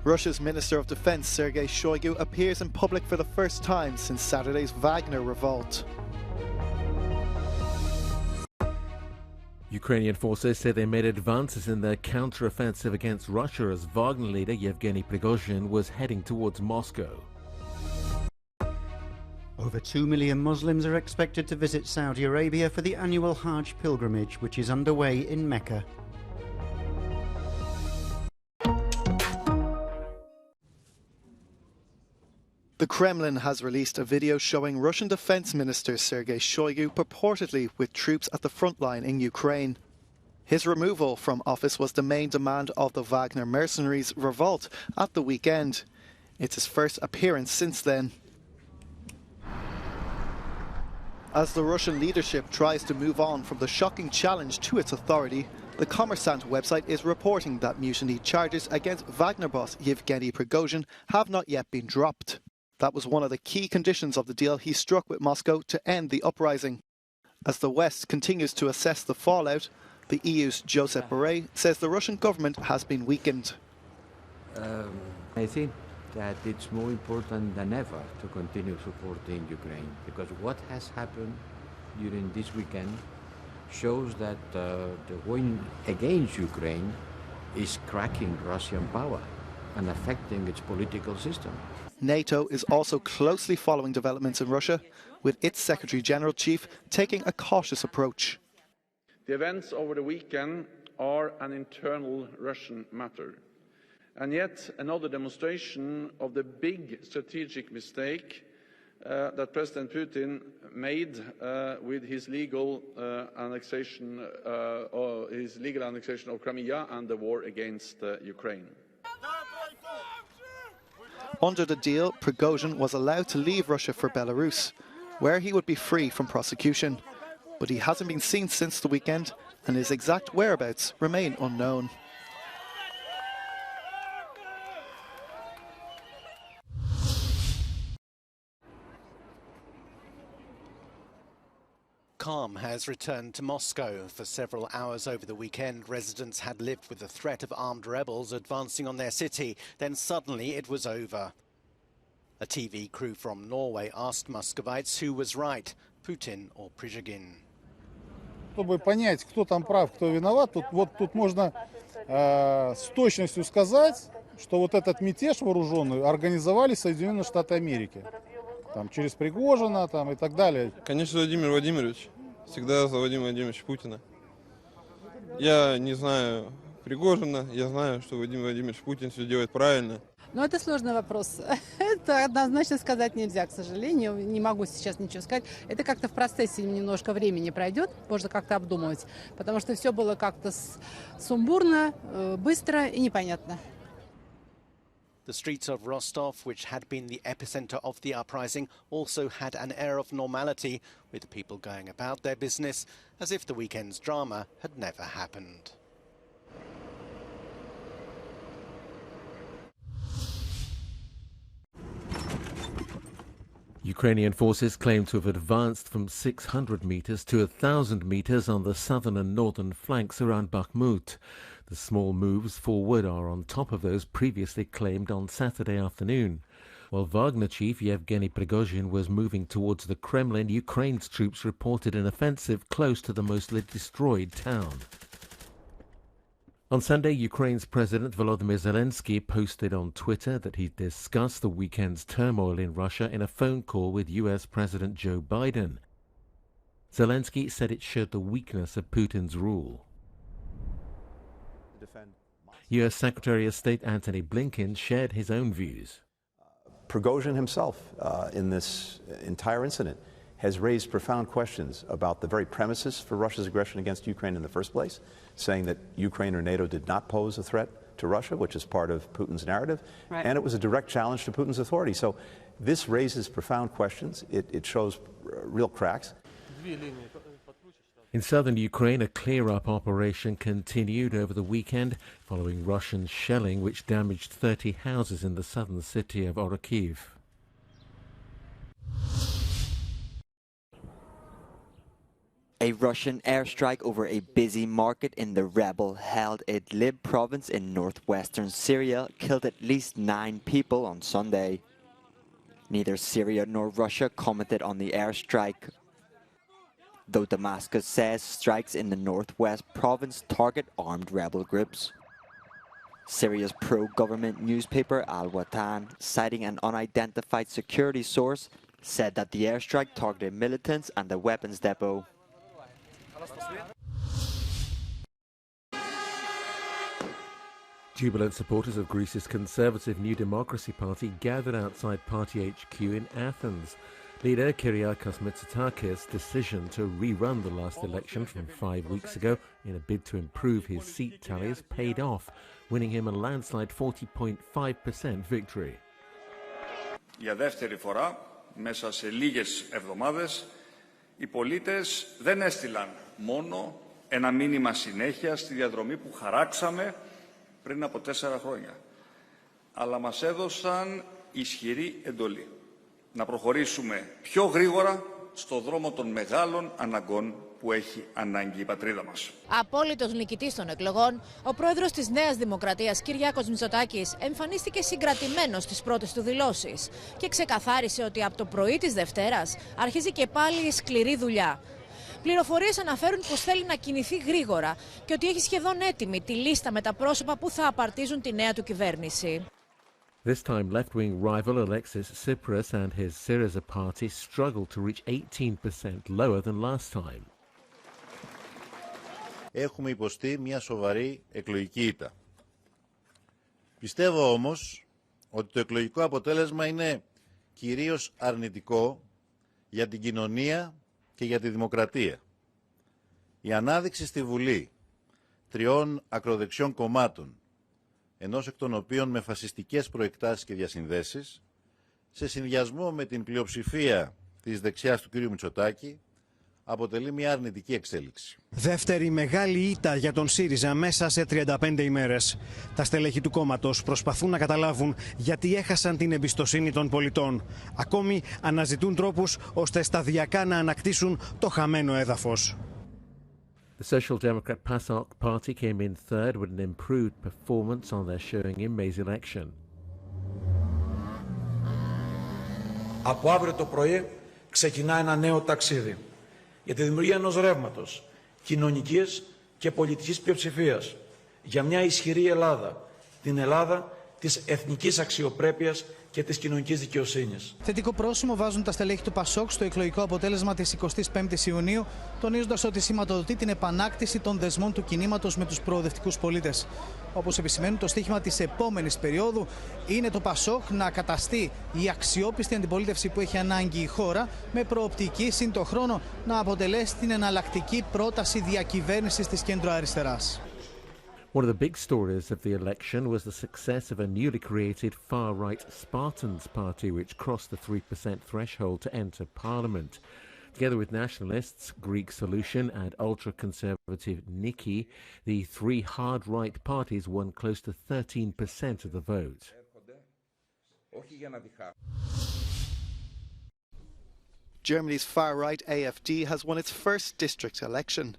Russia's Minister of Defense Sergei Shoigu appears in public for the first time since Saturday's Wagner revolt. Ukrainian forces say they made advances in their counter-offensive against Russia as Wagner leader Yevgeny Prigozhin was heading towards Moscow. Over 2 million Muslims are expected to visit Saudi Arabia for the annual Hajj pilgrimage, which is underway in Mecca. The Kremlin has released a video showing Russian Defense Minister Sergei Shoigu purportedly with troops at the front line in Ukraine. His removal from office was the main demand of the Wagner mercenaries' revolt at the weekend. It's his first appearance since then. As the Russian leadership tries to move on from the shocking challenge to its authority, the Kommersant website is reporting that mutiny charges against Wagner boss Yevgeny Prigozhin have not yet been dropped. That was one of the key conditions of the deal he struck with Moscow to end the uprising. As the West continues to assess the fallout, the EU's Josep Borrell says the Russian government has been weakened. I think that it's more important than ever to continue supporting Ukraine, because what has happened during this weekend shows that the win against Ukraine is cracking Russian power and affecting its political system. NATO is also closely following developments in Russia, with its Secretary-General-Chief taking a cautious approach. The events over the weekend are an internal Russian matter, and yet another demonstration of the big strategic mistake that President Putin made with his legal annexation of Crimea and the war against Ukraine. Under the deal, Prigozhin was allowed to leave Russia for Belarus, where he would be free from prosecution. But he hasn't been seen since the weekend, and his exact whereabouts remain unknown. Calm has returned to Moscow. For several hours over the weekend, residents had lived with the threat of armed rebels advancing on their city. Then suddenly it was over. A TV crew from Norway asked Muscovites who was right, Putin or Prigozhin. Чтобы понять, кто там прав, кто виноват, тут можно с точностью сказать, что вот этот мятеж вооруженный организовали Соединенные Штаты Америки. Там, через Пригожина там, и так далее. Конечно, Владимир Владимирович. Всегда за Владимира Владимировича Путина. Я не знаю Пригожина, я знаю, что Владимир Владимирович Путин все делает правильно. Ну, это сложный вопрос. Это однозначно сказать нельзя, к сожалению. Не могу сейчас ничего сказать. Это как-то в процессе немножко времени пройдет, можно как-то обдумывать. Потому что все было как-то сумбурно, быстро и непонятно. The streets of Rostov, which had been the epicenter of the uprising, also had an air of normality, with people going about their business as if the weekend's drama had never happened. Ukrainian forces claim to have advanced from 600 meters to 1,000 meters on the southern and northern flanks around Bakhmut. The small moves forward are on top of those previously claimed on Saturday afternoon. While Wagner chief Yevgeny Prigozhin was moving towards the Kremlin, Ukraine's troops reported an offensive close to the mostly destroyed town. On Sunday, Ukraine's President Volodymyr Zelensky posted on Twitter that he discussed the weekend's turmoil in Russia in a phone call with US President Joe Biden. Zelensky said it showed the weakness of Putin's rule. US Secretary of State Antony Blinken shared his own views. Prigozhin himself, in this entire incident, has raised profound questions about the very premises for Russia's aggression against Ukraine in the first place, saying that Ukraine or NATO did not pose a threat to Russia, which is part of Putin's narrative, right. And it was a direct challenge to Putin's authority. So this raises profound questions. It shows real cracks. In southern Ukraine, a clear-up operation continued over the weekend following Russian shelling which damaged 30 houses in the southern city of Orokhiv. A Russian airstrike over a busy market in the rebel-held Idlib province in northwestern Syria killed at least 9 people on Sunday. Neither Syria nor Russia commented on the airstrike, though Damascus says strikes in the northwest province target armed rebel groups. Syria's pro-government newspaper Al-Watan, citing an unidentified security source, said that the airstrike targeted militants and a weapons depot. Jubilant supporters of Greece's conservative New Democracy Party gathered outside party HQ in Athens. Leader Kyriakos Mitsotakis' decision to rerun the last election from 5 weeks ago in a bid to improve his seat tallies paid off, winning him a landslide 40.5% victory. Για δεύτερη φορά, μέσα σε λίγες εβδομάδες, οι πολίτες δεν έστειλαν μόνο ένα μήνυμα συνέχεια στη διαδρομή που χαράξαμε πριν από 4 χρόνια, αλλά μας έδωσαν ισχυρή εντολή να προχωρήσουμε πιο γρήγορα στο δρόμο των μεγάλων αναγκών που έχει ανάγκη η πατρίδα μας. Απόλυτος νικητής των εκλογών, ο πρόεδρος της Νέας Δημοκρατίας, Κυριάκος Μητσοτάκης, εμφανίστηκε συγκρατημένος στις πρώτες του δηλώσεις και ξεκαθάρισε ότι από το πρωί της Δευτέρας αρχίζει και πάλι η σκληρή δουλειά. Πληροφορίες αναφέρουν πως θέλει να κινηθεί γρήγορα και ότι έχει σχεδόν έτοιμη τη λίστα με τα πρόσωπα που θα απαρτίζουν τη νέα του κυβέρνηση. This time, left-wing rival Alexis Tsipras and his Syriza party struggled to reach 18% lower than last time. Έχουμε υποστεί μια σοβαρή εκλογική ήττα. Πιστεύω όμως ότι το εκλογικό αποτέλεσμα είναι κυρίως αρνητικό για την κοινωνία και για τη δημοκρατία. Η ανάδειξη στη Βουλή 3 ακροδεξιών κομμάτων, ενός εκ των οποίων με φασιστικές προεκτάσεις και διασυνδέσεις, σε συνδυασμό με την πλειοψηφία της δεξιάς του κ. Μητσοτάκη, αποτελεί μια αρνητική εξέλιξη. Δεύτερη μεγάλη ήττα για τον ΣΥΡΙΖΑ μέσα σε 35 ημέρες. Τα στελέχη του κόμματος προσπαθούν να καταλάβουν γιατί έχασαν την εμπιστοσύνη των πολιτών. Ακόμη αναζητούν τρόπους ώστε σταδιακά να ανακτήσουν το χαμένο έδαφος. The Social Democrat PASOK party came in third with an improved performance on their showing in May's election. Από αύριο το πρωί ξεκινά ένα νέο ταξίδι για τη δημιουργία ενός ρεύματος κοινωνικής και πολιτικής πλειοψηφίας για μια ισχυρή Ελλάδα, την Ελλάδα της εθνικής αξιοπρέπειας και της κοινωνικής δικαιοσύνης. Θετικό πρόσημο βάζουν τα στελέχη του ΠΑΣΟΚ στο εκλογικό αποτέλεσμα της 25ης Ιουνίου, τονίζοντας ότι σηματοδοτεί την επανάκτηση των δεσμών του κινήματος με τους προοδευτικούς πολίτες. Όπως επισημαίνουν, το στίχημα της επόμενης περίοδου είναι το ΠΑΣΟΚ να καταστεί η αξιόπιστη αντιπολίτευση που έχει ανάγκη η χώρα, με προοπτική συν το χρόνο να αποτελέσει την εναλλακτική πρόταση διακυβέρνησης της κέντρο-αριστεράς. One of the big stories of the election was the success of a newly created far-right Spartans party which crossed the 3% threshold to enter parliament. Together with nationalists, Greek Solution and ultra-conservative Niki, the 3 hard-right parties won close to 13% of the vote. Germany's far-right AfD has won its first district election.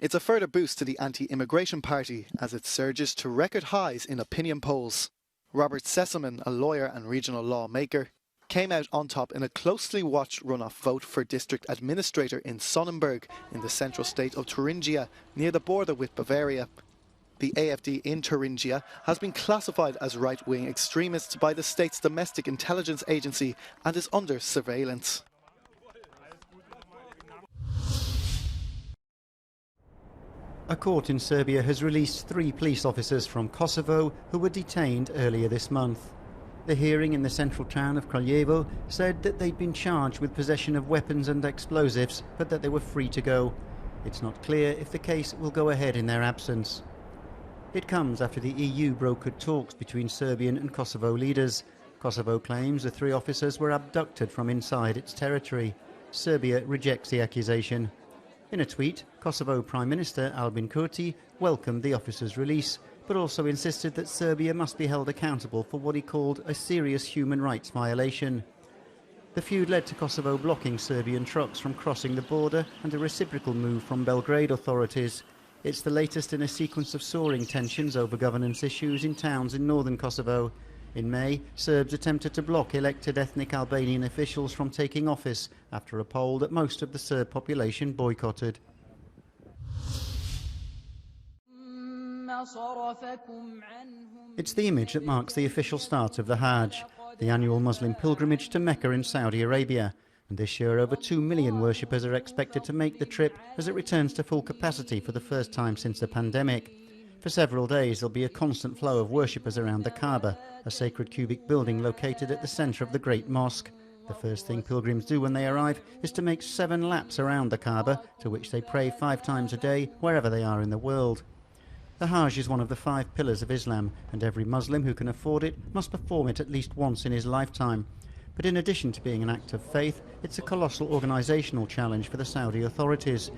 It's a further boost to the anti-immigration party as it surges to record highs in opinion polls. Robert Sesselman, a lawyer and regional lawmaker, came out on top in a closely watched runoff vote for district administrator in Sonnenberg in the central state of Thuringia, near the border with Bavaria. The AfD in Thuringia has been classified as right-wing extremists by the state's domestic intelligence agency and is under surveillance. A court in Serbia has released 3 police officers from Kosovo who were detained earlier this month. The hearing in the central town of Kraljevo said that they'd been charged with possession of weapons and explosives, but that they were free to go. It's not clear if the case will go ahead in their absence. It comes after the EU brokered talks between Serbian and Kosovo leaders. Kosovo claims the 3 officers were abducted from inside its territory. Serbia rejects the accusation. In a tweet, Kosovo Prime Minister Albin Kurti welcomed the officers' release, but also insisted that Serbia must be held accountable for what he called a serious human rights violation. The feud led to Kosovo blocking Serbian trucks from crossing the border and a reciprocal move from Belgrade authorities. It's the latest in a sequence of soaring tensions over governance issues in towns in northern Kosovo. In May, Serbs attempted to block elected ethnic Albanian officials from taking office after a poll that most of the Serb population boycotted. It's the image that marks the official start of the Hajj, the annual Muslim pilgrimage to Mecca in Saudi Arabia. And this year, over 2 million worshippers are expected to make the trip as it returns to full capacity for the first time since the pandemic. For several days, there'll be a constant flow of worshippers around the Kaaba, a sacred cubic building located at the centre of the Great Mosque. The first thing pilgrims do when they arrive is to make 7 laps around the Kaaba, to which they pray 5 times a day, wherever they are in the world. The Hajj is one of the 5 pillars of Islam, and every Muslim who can afford it must perform it at least once in his lifetime. But in addition to being an act of faith, it's a colossal organisational challenge for the Saudi authorities.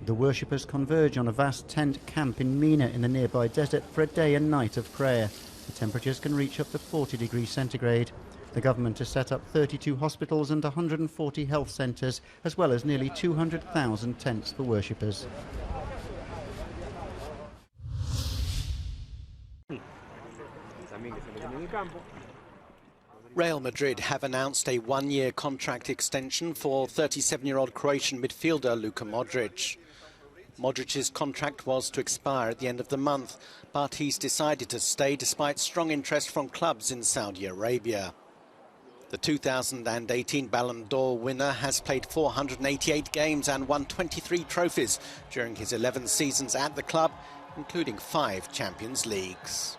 The worshippers converge on a vast tent camp in Mina in the nearby desert for a day and night of prayer. The temperatures can reach up to 40 degrees centigrade. The government has set up 32 hospitals and 140 health centres, as well as nearly 200,000 tents for worshippers. Real Madrid have announced a 1-year contract extension for 37-year-old Croatian midfielder Luka Modric. Modric's contract was to expire at the end of the month, but he's decided to stay despite strong interest from clubs in Saudi Arabia. The 2018 Ballon d'Or winner has played 488 games and won 23 trophies during his 11 seasons at the club, including 5 Champions Leagues.